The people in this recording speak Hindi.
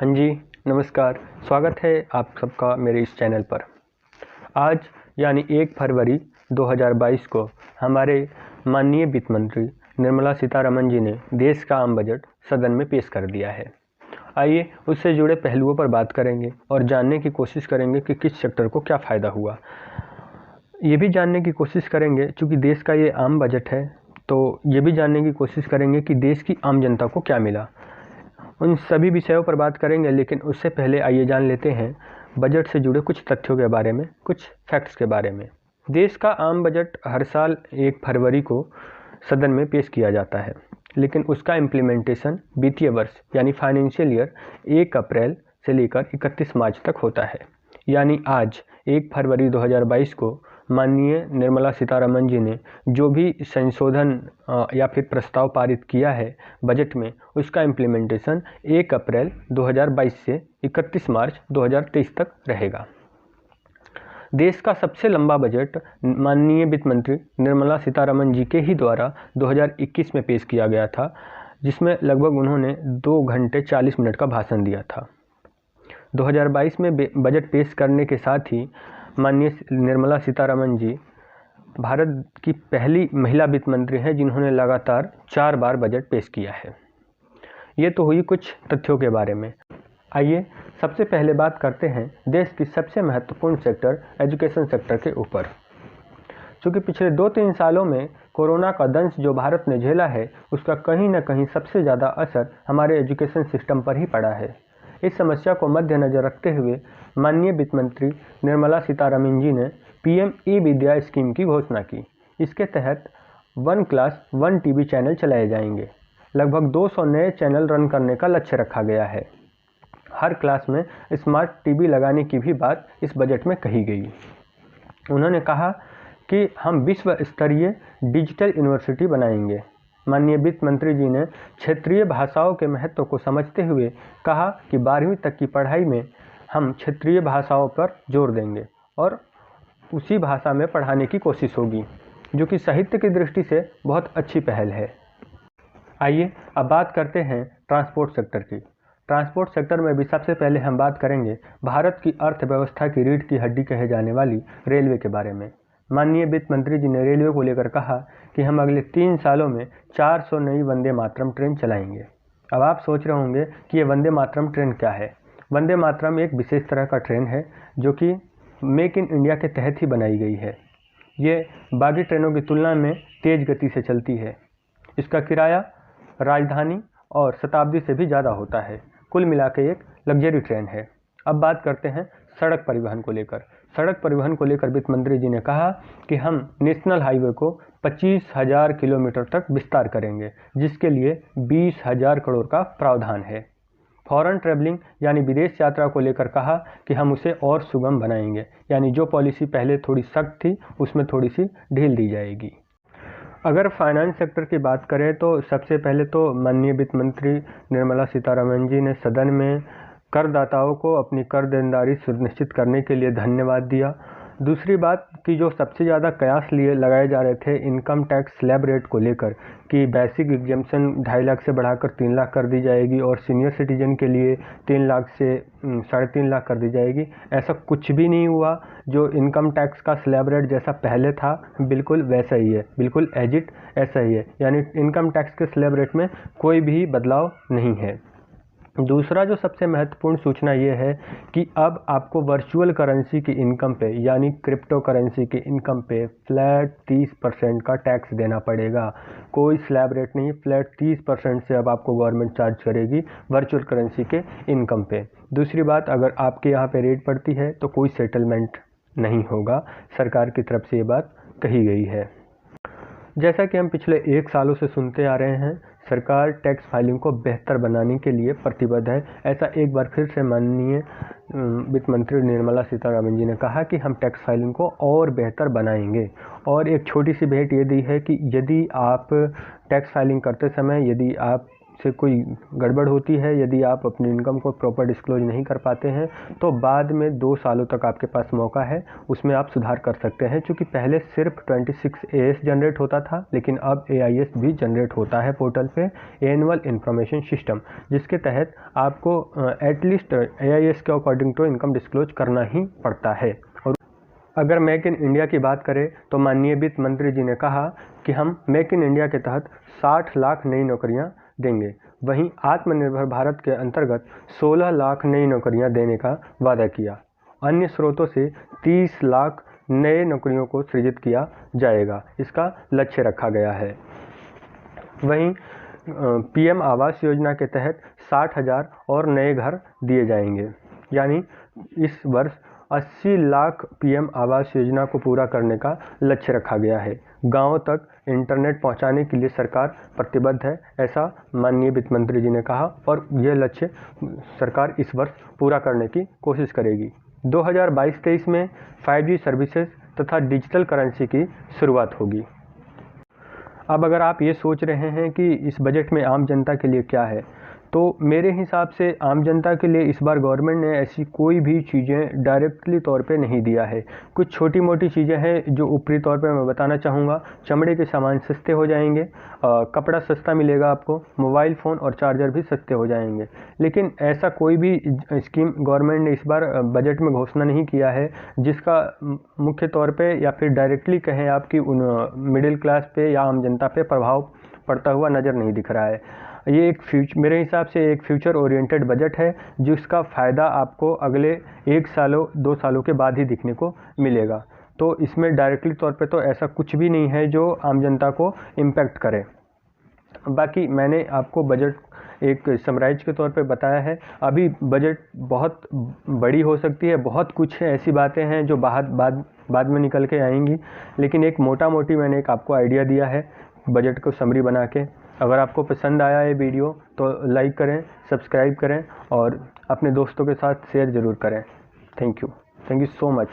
हाँ जी, नमस्कार। स्वागत है आप सबका मेरे इस चैनल पर। आज यानी 1 फरवरी 2022 को हमारे माननीय वित्त मंत्री निर्मला सीतारमण जी ने देश का आम बजट सदन में पेश कर दिया है। आइए उससे जुड़े पहलुओं पर बात करेंगे और जानने की कोशिश करेंगे कि किस सेक्टर को क्या फ़ायदा हुआ। ये भी जानने की कोशिश करेंगे, चूँकि देश का ये आम बजट है, तो ये भी जानने की कोशिश करेंगे कि देश की आम जनता को क्या मिला। उन सभी विषयों पर बात करेंगे, लेकिन उससे पहले आइए जान लेते हैं बजट से जुड़े कुछ तथ्यों के बारे में, कुछ फैक्ट्स के बारे में। देश का आम बजट हर साल 1 फरवरी को सदन में पेश किया जाता है, लेकिन उसका इम्प्लीमेंटेशन वित्तीय वर्ष यानी फाइनेंशियल ईयर 1 अप्रैल से लेकर 31 मार्च तक होता है। यानी आज 1 फरवरी 2022 को माननीय निर्मला सीतारमण जी ने जो भी संशोधन या फिर प्रस्ताव पारित किया है बजट में, उसका इम्प्लीमेंटेशन 1 अप्रैल 2022 से 31 मार्च 2023 तक रहेगा। देश का सबसे लंबा बजट माननीय वित्त मंत्री निर्मला सीतारमण जी के ही द्वारा 2021 में पेश किया गया था, जिसमें लगभग उन्होंने 2 घंटे 40 मिनट का भाषण दिया था। 2022 में बजट पेश करने के साथ ही माननीय निर्मला सीतारमण जी भारत की पहली महिला वित्त मंत्री हैं जिन्होंने लगातार 4 बार बजट पेश किया है। ये तो हुई कुछ तथ्यों के बारे में। आइए सबसे पहले बात करते हैं देश की सबसे महत्वपूर्ण सेक्टर एजुकेशन सेक्टर के ऊपर। चूँकि पिछले 2-3 सालों में कोरोना का दंश जो भारत ने झेला है, उसका कहीं ना कहीं सबसे ज़्यादा असर हमारे एजुकेशन सिस्टम पर ही पड़ा है। इस समस्या को मद्देनज़र रखते हुए माननीय वित्त मंत्री निर्मला सीतारमण जी ने पीएम ई-विद्या स्कीम की घोषणा की। इसके तहत 1 क्लास 1 टीवी चैनल चलाए जाएंगे। लगभग 200 नए चैनल रन करने का लक्ष्य रखा गया है। हर क्लास में स्मार्ट टीवी लगाने की भी बात इस बजट में कही गई। उन्होंने कहा कि हम विश्व स्तरीय डिजिटल यूनिवर्सिटी बनाएंगे। माननीय वित्त मंत्री जी ने क्षेत्रीय भाषाओं के महत्व को समझते हुए कहा कि 12वीं तक की पढ़ाई में हम क्षेत्रीय भाषाओं पर जोर देंगे और उसी भाषा में पढ़ाने की कोशिश होगी, जो कि साहित्य की दृष्टि से बहुत अच्छी पहल है। आइए अब बात करते हैं ट्रांसपोर्ट सेक्टर की। ट्रांसपोर्ट सेक्टर में भी सबसे पहले हम बात करेंगे भारत की अर्थव्यवस्था की रीढ़ की हड्डी कहे जाने वाली रेलवे के बारे में। माननीय वित्त मंत्री जी ने रेलवे को लेकर कहा कि हम अगले 3 सालों में 400 नई वंदे मातरम ट्रेन चलाएंगे। अब आप सोच रहे होंगे कि ये वंदे मातरम ट्रेन क्या है। वंदे मातरम एक विशेष तरह का ट्रेन है जो कि मेक इन इंडिया के तहत ही बनाई गई है। ये बाकी ट्रेनों की तुलना में तेज़ गति से चलती है। इसका किराया राजधानी और शताब्दी से भी ज़्यादा होता है। कुल मिला के एक लग्जरी ट्रेन है। अब बात करते हैं सड़क परिवहन को लेकर। सड़क परिवहन को लेकर वित्त मंत्री जी ने कहा कि हम नेशनल हाईवे को 25,000 किलोमीटर तक विस्तार करेंगे, जिसके लिए 20,000 करोड़ का प्रावधान है। फॉरेन ट्रैवलिंग यानी विदेश यात्रा को लेकर कहा कि हम उसे और सुगम बनाएंगे, यानी जो पॉलिसी पहले थोड़ी सख्त थी उसमें थोड़ी सी ढील दी जाएगी। अगर फाइनेंस सेक्टर की बात करें तो सबसे पहले तो माननीय वित्त मंत्री निर्मला सीतारमण जी ने सदन में करदाताओं को अपनी कर देनदारी सुनिश्चित करने के लिए धन्यवाद दिया। दूसरी बात कि जो सबसे ज़्यादा कयास लगाए जा रहे थे इनकम टैक्स स्लैब रेट को लेकर कि बेसिक एग्जम्पशन 2.5 लाख से बढ़ाकर 3 लाख कर दी जाएगी और सीनियर सिटीजन के लिए 3 लाख से 3.5 लाख कर दी जाएगी, ऐसा कुछ भी नहीं हुआ। जो इनकम टैक्स का स्लैब रेट जैसा पहले था बिल्कुल वैसा ही है, बिल्कुल एज इट ऐसा ही है, यानी इनकम टैक्स के स्लैब रेट में कोई भी बदलाव नहीं है। दूसरा जो सबसे महत्वपूर्ण सूचना ये है कि अब आपको वर्चुअल करेंसी की इनकम पे यानी क्रिप्टो करेंसी की इनकम पे फ्लैट 30% का टैक्स देना पड़ेगा। कोई स्लैब रेट नहीं, फ्लैट 30% से अब आपको गवर्नमेंट चार्ज करेगी वर्चुअल करेंसी के इनकम पे। दूसरी बात, अगर आपके यहाँ पे रेट पड़ती है तो कोई सेटलमेंट नहीं होगा, सरकार की तरफ से ये बात कही गई है। जैसा कि हम पिछले 1 सालों से सुनते आ रहे हैं, सरकार टैक्स फाइलिंग को बेहतर बनाने के लिए प्रतिबद्ध है। ऐसा एक बार फिर से माननीय वित्त मंत्री निर्मला सीतारमण जी ने कहा कि हम टैक्स फाइलिंग को और बेहतर बनाएंगे। और एक छोटी सी भेंट ये दी है कि यदि आप टैक्स फाइलिंग करते समय यदि आप से कोई गड़बड़ होती है, यदि आप अपनी इनकम को प्रॉपर डिस्क्लोज नहीं कर पाते हैं, तो बाद में 2 सालों तक आपके पास मौका है, उसमें आप सुधार कर सकते हैं। क्योंकि पहले सिर्फ 26 AS जनरेट होता था, लेकिन अब AIS भी जनरेट होता है पोर्टल पे, एनुअल इन्फॉर्मेशन सिस्टम, जिसके तहत आपको एटलीस्ट AIS के अकॉर्डिंग टू इनकम डिस्क्लोज करना ही पड़ता है। और अगर मेक इन इंडिया की बात करें तो माननीय वित्त मंत्री जी ने कहा कि हम मेक इन इंडिया के तहत 60 लाख नई नौकरियां देंगे। वहीं आत्मनिर्भर भारत के अंतर्गत 16 लाख नई नौकरियां देने का वादा किया। अन्य स्रोतों से 30 लाख नए नौकरियों को सृजित किया जाएगा, इसका लक्ष्य रखा गया है। वहीं PM आवास योजना के तहत 60,000 और नए घर दिए जाएंगे। यानी इस वर्ष 80 लाख PM आवास योजना को पूरा करने का लक्ष्य रखा गया है। गांवों तक इंटरनेट पहुंचाने के लिए सरकार प्रतिबद्ध है, ऐसा माननीय वित्त मंत्री जी ने कहा, और यह लक्ष्य सरकार इस वर्ष पूरा करने की कोशिश करेगी। 2022-23 में 5G सर्विसेज तथा डिजिटल करेंसी की शुरुआत होगी। अब अगर आप ये सोच रहे हैं कि इस बजट में आम जनता के लिए क्या है, तो मेरे हिसाब से आम जनता के लिए इस बार गवर्नमेंट ने ऐसी कोई भी चीज़ें डायरेक्टली तौर पे नहीं दिया है। कुछ छोटी मोटी चीज़ें हैं जो ऊपरी तौर पे मैं बताना चाहूँगा। चमड़े के सामान सस्ते हो जाएंगे, कपड़ा सस्ता मिलेगा आपको, मोबाइल फ़ोन और चार्जर भी सस्ते हो जाएंगे। लेकिन ऐसा कोई भी स्कीम गवर्नमेंट ने इस बार बजट में घोषणा नहीं किया है जिसका मुख्य तौर पर या फिर डायरेक्टली कहें आपकी उन मिडिल क्लास पे या आम जनता पे प्रभाव पड़ता हुआ नज़र नहीं दिख रहा है। ये मेरे हिसाब से एक फ्यूचर ओरिएंटेड बजट है, जिसका फ़ायदा आपको अगले 1 सालों 2 सालों के बाद ही दिखने को मिलेगा। तो इसमें डायरेक्टली तौर पे तो ऐसा कुछ भी नहीं है जो आम जनता को इम्पैक्ट करे। बाकी मैंने आपको बजट एक समराइज के तौर पे बताया है। अभी बजट बहुत बड़ी हो सकती है, बहुत कुछ है, ऐसी बातें हैं जो बाद में निकल के आएंगी, लेकिन एक मोटा मोटी मैंने एक आपको आइडिया दिया है बजट को समरी बना के। अगर आपको पसंद आया ये वीडियो तो लाइक करें, सब्सक्राइब करें और अपने दोस्तों के साथ शेयर ज़रूर करें। Thank you so much.